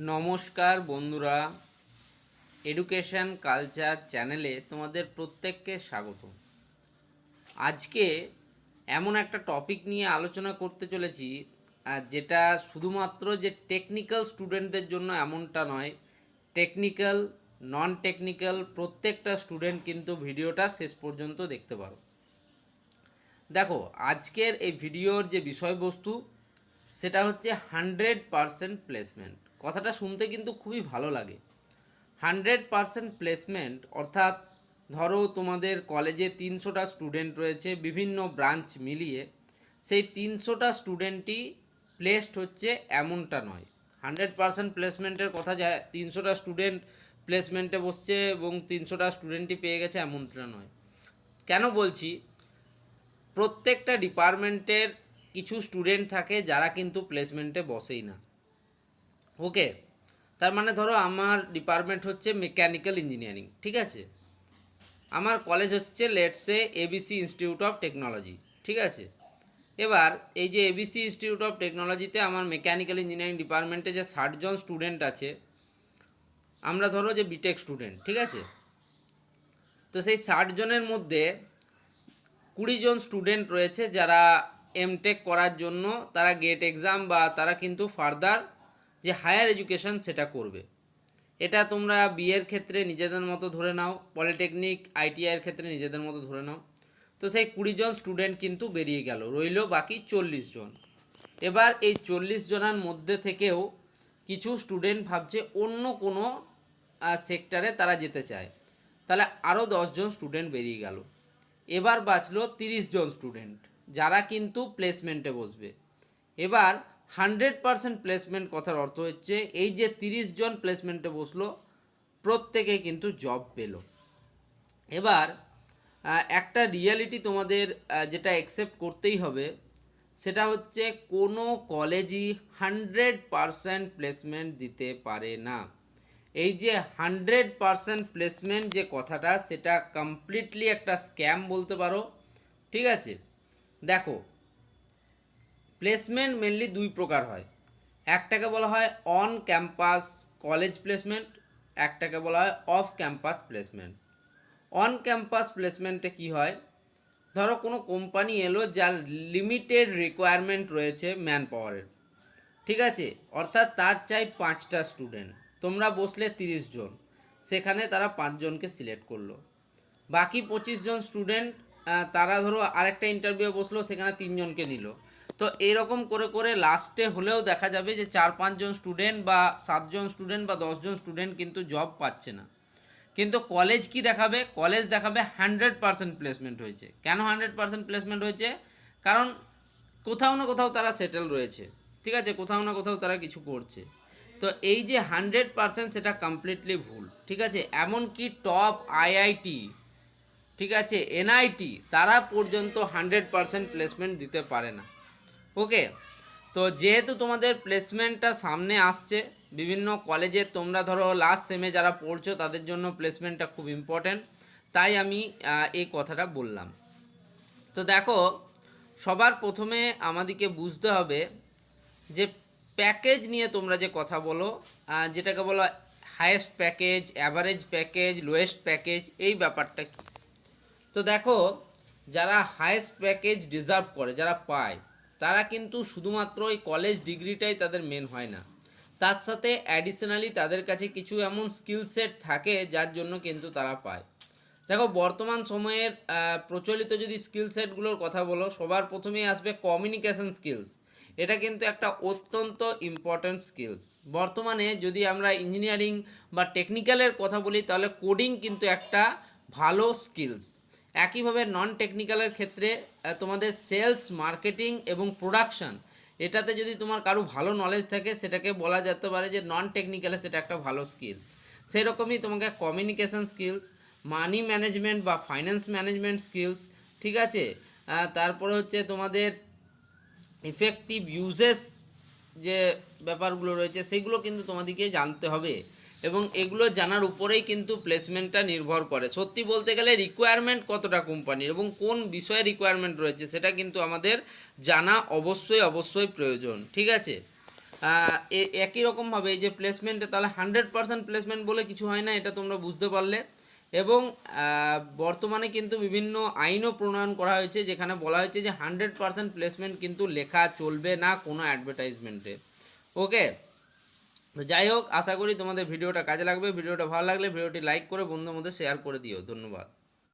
নমস্কার বন্ধুরা, education culture চ্যানেলে তোমাদের প্রত্যেককে স্বাগত। আজকে এমন একটা টপিক নিয়ে আলোচনা করতে চলেছি যেটা শুধুমাত্র যে টেকনিক্যাল স্টুডেন্টদের জন্য এমনটা নয়, টেকনিক্যাল নন টেকনিক্যাল প্রত্যেকটা স্টুডেন্ট কিন্তু ভিডিওটা শেষ পর্যন্ত দেখতে পারো। দেখো, আজকের এই ভিডিওর যে বিষয়বস্তু সেটা হচ্ছে 100% প্লেসমেন্ট। কথাটা শুনতে কিন্তু খুবই ভালো লাগে। 100% প্লেসমেন্ট অর্থাৎ ধরো তোমাদের কলেজে 300টা স্টুডেন্ট রয়েছে, বিভিন্ন ব্রাঞ্চ মিলিয়ে সেই 300টা স্টুডেন্টই প্লেসড হচ্ছে এমনটা নয়। 100% প্লেসমেন্টের কথা যায়, 300টা স্টুডেন্ট প্লেসমেন্টে বসছে এবং 300টা স্টুডেন্টই পেয়ে গেছে এমনটা নয়। কেন বলছি? প্রত্যেকটা ডিপার্টমেন্টের কিছু স্টুডেন্ট থাকে যারা কিন্তু প্লেসমেন্টে বসেই না। ওকে, তার মানে ধরো আমার ডিপার্টমেন্ট হচ্ছে মেকানিক্যাল ইঞ্জিনিয়ারিং, ঠিক আছে। আমার কলেজ হচ্ছে let's say ABC institute of technology, ঠিক আছে। এবার এই যে এবিসি ইনস্টিটিউট অফ টেকনোলজিতে আমার মেকানিক্যাল ইঞ্জিনিয়ারিং ডিপার্টমেন্টে যে 60 জন স্টুডেন্ট আছে, আমরা ধরো যে বিটেক স্টুডেন্ট, ঠিক আছে। তো সেই 60 জনের মধ্যে 20 জন স্টুডেন্ট রয়েছে যারা এমটেক করার জন্য তারা গেট এক্সাম বা তারা কিন্তু ফার্দার যে হায়ার এডুকেশন সেটা করবে। এটা তোমরা বিএর ক্ষেত্রে নিজেদের মতো ধরে নাও, পলিটেকনিক আইটিআইয়ের ক্ষেত্রে নিজেদের মতো ধরে নাও। তো সেই 20 জন স্টুডেন্ট কিন্তু বেরিয়ে গেল, রইল বাকি 40 জন। এবার এই 40 জনের মধ্যে থেকেও কিছু স্টুডেন্ট ভাবছে অন্য কোনো সেক্টরে তারা যেতে চায়, তাহলে আরও 10 জন স্টুডেন্ট বেরিয়ে গেল। এবার বাঁচলো 30 জন স্টুডেন্ট যারা কিন্তু প্লেসমেন্টে বসবে। এবার 100% প্লেসমেন্ট কথার অর্থ হচ্ছে এই যে 30 জন প্লেসমেন্টে বসলো প্রত্যেকে কিন্তু জব পেল। এবার একটা রিয়ালিটি তোমাদের যেটা অ্যাকসেপ্ট করতেই হবে সেটা হচ্ছে কোনো কলেজই 100% প্লেসমেন্ট দিতে পারে না। এই যে 100% প্লেসমেন্ট যে কথাটা সেটা কমপ্লিটলি একটা স্ক্যাম বলতে পারো, ঠিক আছে। দেখো, প্লেসমেন্ট মেনলি দুই প্রকার হয়। একটাকে বলা হয় অন ক্যাম্পাস কলেজ প্লেসমেন্ট, একটাকে বলা হয় off campus placement. On campus প্লেসমেন্টে কি হয়, ধরো কোনো কোম্পানি এলো যার লিমিটেড রিকোয়ারমেন্ট রয়েছে ম্যান পাওয়ারের, ঠিক আছে। অর্থাৎ তার চাই 5টা স্টুডেন্ট, তোমরা বসলে 30 জন, সেখানে তারা 5 জনকে সিলেক্ট করলো। বাকি 25 জন স্টুডেন্ট তারা ধরো আরেকটা ইন্টারভিউ বসলো, সেখানে 3 জনকে নিল। তো এরকম করে করে লাস্টে হলেও দেখা যাবে যে 4-5 জন স্টুডেন্ট বা 7 জন স্টুডেন্ট বা 10 জন স্টুডেন্ট কিন্তু জব পাচ্ছে না। কিন্তু কলেজ কি দেখাবে? কলেজ দেখাবে 100% প্লেসমেন্ট হয়েছে। কেন 100% প্লেসমেন্ট হয়েছে? কারণ কোথাও না কোথাও তারা সেটেল রয়েছে, ঠিক আছে, কোথাও না কোথাও তারা কিছু করছে। তো এই যে 100% সেটা কমপ্লিটলি ভুল, ঠিক আছে। এমনকি টপ আইআইটি, ঠিক আছে, এনআইটি, তারা পর্যন্ত 100% প্লেসমেন্ট দিতে পারে না। ওকে, তো যেহেতু তোমাদের প্লেসমেন্টটা সামনে আসছে বিভিন্ন কলেজে, তোমরা ধরো লাস্ট সেমে যারা পড়ছো তাদের জন্য প্লেসমেন্টটা খুব ইম্পর্ট্যান্ট, তাই আমি এই কথাটা বললাম। তো দেখো, সবার প্রথমে আমাদেরকে বুঝতে হবে যে প্যাকেজ নিয়ে তোমরা যে কথা বলো, যেটাকে বলো highest package, average package, lowest package, এই ব্যাপারটা কি। তো দেখো, যারা হায়েস্ট প্যাকেজ ডিজার্ভ করে, যারা পায়, তারা কিন্তু শুধুমাত্র ওই কলেজ ডিগ্রিটাই তাদের মেন হয় না, তার সাথে অ্যাডিশনালি তাদের কাছে কিছু এমন স্কিল সেট থাকে যার জন্য কিন্তু তারা পায়। দেখো, বর্তমান সময়ের প্রচলিত যদি স্কিল সেটগুলোর কথা বলো, সবার প্রথমেই আসবে কমিউনিকেশন স্কিলস। এটা কিন্তু একটা অত্যন্ত ইম্পর্ট্যান্ট স্কিলস। বর্তমানে যদি আমরা ইঞ্জিনিয়ারিং বা টেকনিক্যালের কথা বলি তাহলে কোডিং কিন্তু একটা ভালো স্কিলস। একইভাবে নন টেকনিক্যালের ক্ষেত্রে তোমাদের সেলস, মার্কেটিং এবং প্রোডাকশন, এটাতে যদি তোমার কারো ভালো নলেজ থাকে সেটাকে বলা যেতে পারে যে নন টেকনিক্যালে সেটা একটা ভালো স্কিল। সেই রকমই তোমাকে কমিউনিকেশন স্কিলস, মানি ম্যানেজমেন্ট বা ফাইন্যান্স ম্যানেজমেন্ট স্কিলস, ঠিক আছে। তারপরে হচ্ছে তোমাদের ইফেক্টিভ ইউজেস যে ব্যাপারগুলো রয়েছে সেগুলো কিন্তু তোমাদেরকে জানতে হবে, এবং এগুলো জানার উপরেই কিন্তু প্লেসমেন্টটা নির্ভর করে। সত্যি বলতে গেলে রিকোয়ারমেন্ট কতটা কোম্পানির এবং কোন বিষয়ে রিকোয়ারমেন্ট রয়েছে সেটা কিন্তু আমাদের জানা অবশ্যই অবশ্যই প্রয়োজন, ঠিক আছে। একই রকমভাবে এই যে প্লেসমেন্টে তাহলে 100% প্লেসমেন্ট বলে কিছু হয় না, এটা তোমরা বুঝতে পারলে। এবং বর্তমানে কিন্তু বিভিন্ন আইনও প্রণয়ন করা হয়েছে যেখানে বলা হয়েছে যে 100% প্লেসমেন্ট কিন্তু লেখা চলবে না কোনো অ্যাডভার্টাইজমেন্টে। ওকে, তো যাই হোক, আশা করি তোমাদের ভিডিওটা কাজে লাগবে। ভিডিওটা ভালো লাগলে ভিডিওটি লাইক করে বন্ধুদের মধ্যে শেয়ার করে দিও। ধন্যবাদ।